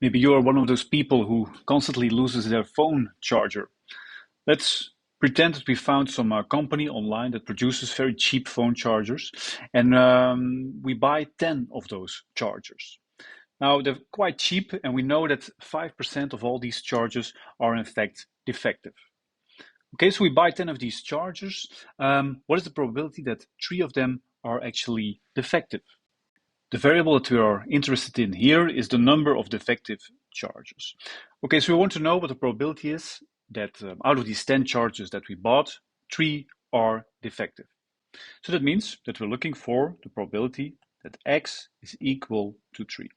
Maybe you are one of those people who constantly loses their phone charger. Let's pretend that we found some company online that produces very cheap phone chargers, and we buy 10 of those chargers. Now, they're quite cheap, and we know that 5% of all these chargers are in fact defective. Okay, so we buy 10 of these chargers. What is the probability that 3 of them are actually defective? The variable that we are interested in here is the number of defective charges. Okay, so we want to know what the probability is that out of these 10 charges that we bought, 3 are defective. So that means that we're looking for the probability that x is equal to 3.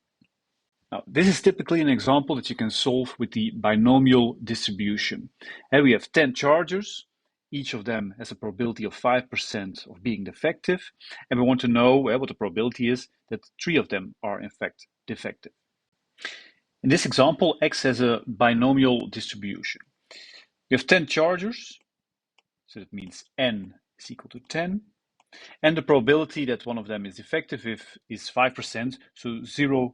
Now, this is typically an example that you can solve with the binomial distribution. And we have 10 chargers. Each of them has a probability of 5% of being defective. And we want to know what the probability is that 3 of them are in fact defective. In this example, x has a binomial distribution. We have 10 chargers, so that means n is equal to 10. And the probability that one of them is defective is 5%, so 0.05.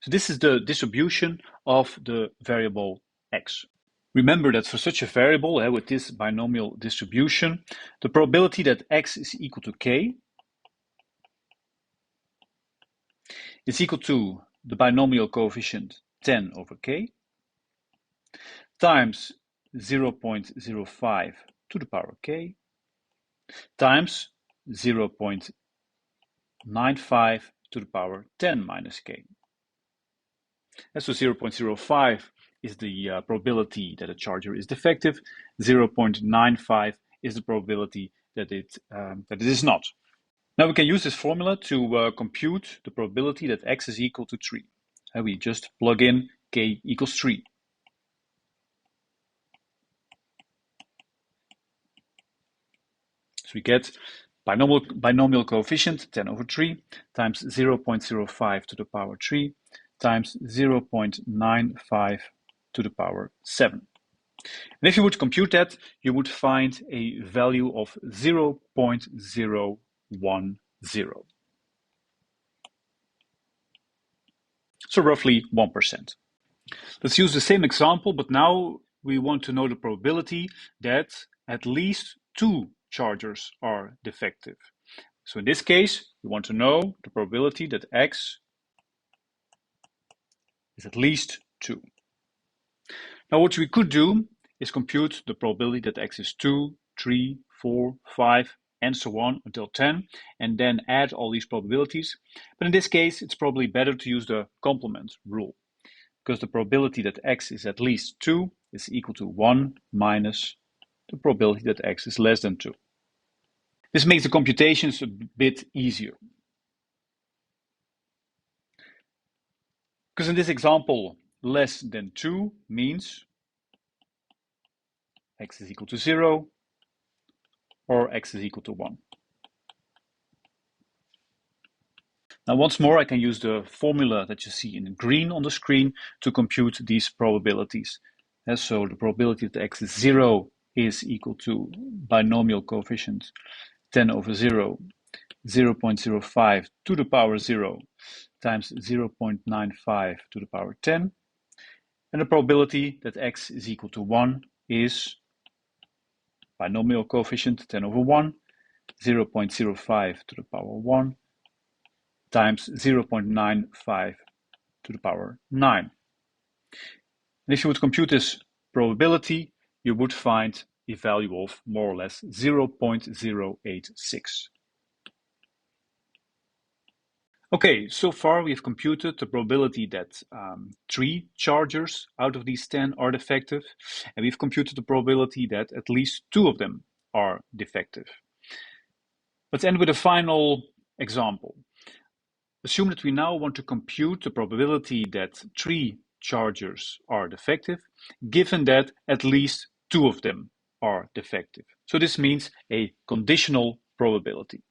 So this is the distribution of the variable x. Remember that for such a variable with this binomial distribution, the probability that x is equal to k is equal to the binomial coefficient 10 over k times 0.05 to the power k times 0.95 to the power 10 minus k. And so 0.05 is the probability that a charger is defective. 0.95 is the probability that it is not. Now we can use this formula to compute the probability that x is equal to 3. And we just plug in k equals 3. So we get binomial coefficient 10 over 3 times 0.05 to the power 3 times 0.95 to the power 7. And if you would compute that, you would find a value of 0.010. So roughly 1%. Let's use the same example, but now we want to know the probability that at least 2 chargers are defective. So in this case, we want to know the probability that x is at least 2. Now what we could do is compute the probability that x is 2, 3, 4, 5, and so on until 10, and then add all these probabilities. But in this case, it's probably better to use the complement rule, because the probability that x is at least 2 is equal to 1 minus the probability that x is less than 2. This makes the computations a bit easier. Because in this example, less than 2 means x is equal to 0 or x is equal to 1. Now once more, I can use the formula that you see in green on the screen to compute these probabilities. And so the probability that x is 0 is equal to binomial coefficient 10 over 0, 0.05 to the power 0 times 0.95 to the power 10. And the probability that x is equal to 1 is binomial coefficient 10 over 1, 0.05 to the power 1 times 0.95 to the power 9. And if you would compute this probability, you would find a value of more or less 0.086. Okay, so far we've computed the probability that 3 chargers out of these 10 are defective, and we've computed the probability that at least 2 of them are defective. Let's end with a final example. Assume that we now want to compute the probability that 3 chargers are defective, given that at least 2 of them are defective. So this means a conditional probability.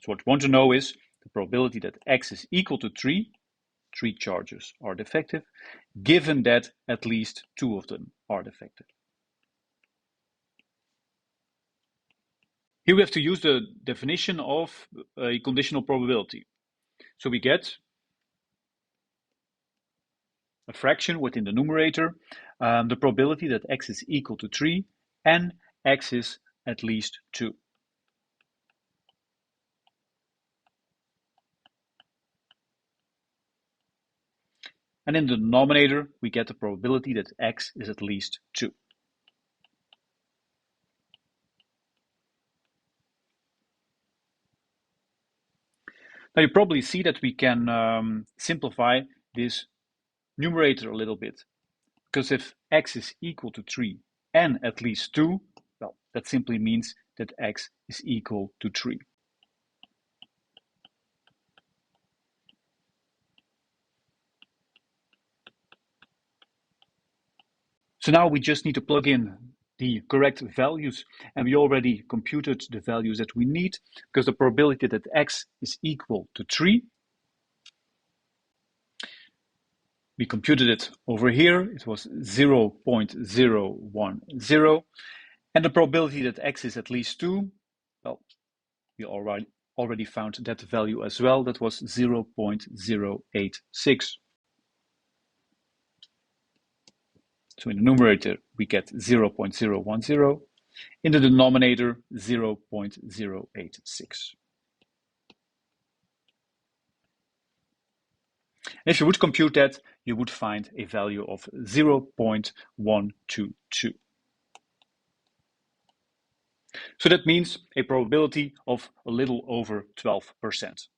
So what we want to know is the probability that x is equal to 3 chargers are defective, given that at least 2 of them are defective. Here we have to use the definition of a conditional probability. So we get a fraction within the numerator, the probability that x is equal to 3 and x is at least 2. And in the denominator, we get the probability that x is at least 2. Now you probably see that we can simplify this numerator a little bit. Because if x is equal to 3 and at least 2, well, that simply means that x is equal to 3. So now we just need to plug in the correct values, and we already computed the values that we need, because the probability that x is equal to 3, we computed it over here, it was 0.010, and the probability that x is at least 2, well, we already found that value as well, that was 0.086. So in the numerator, we get 0.010. In the denominator, 0.086. If you would compute that, you would find a value of 0.122. So that means a probability of a little over 12%.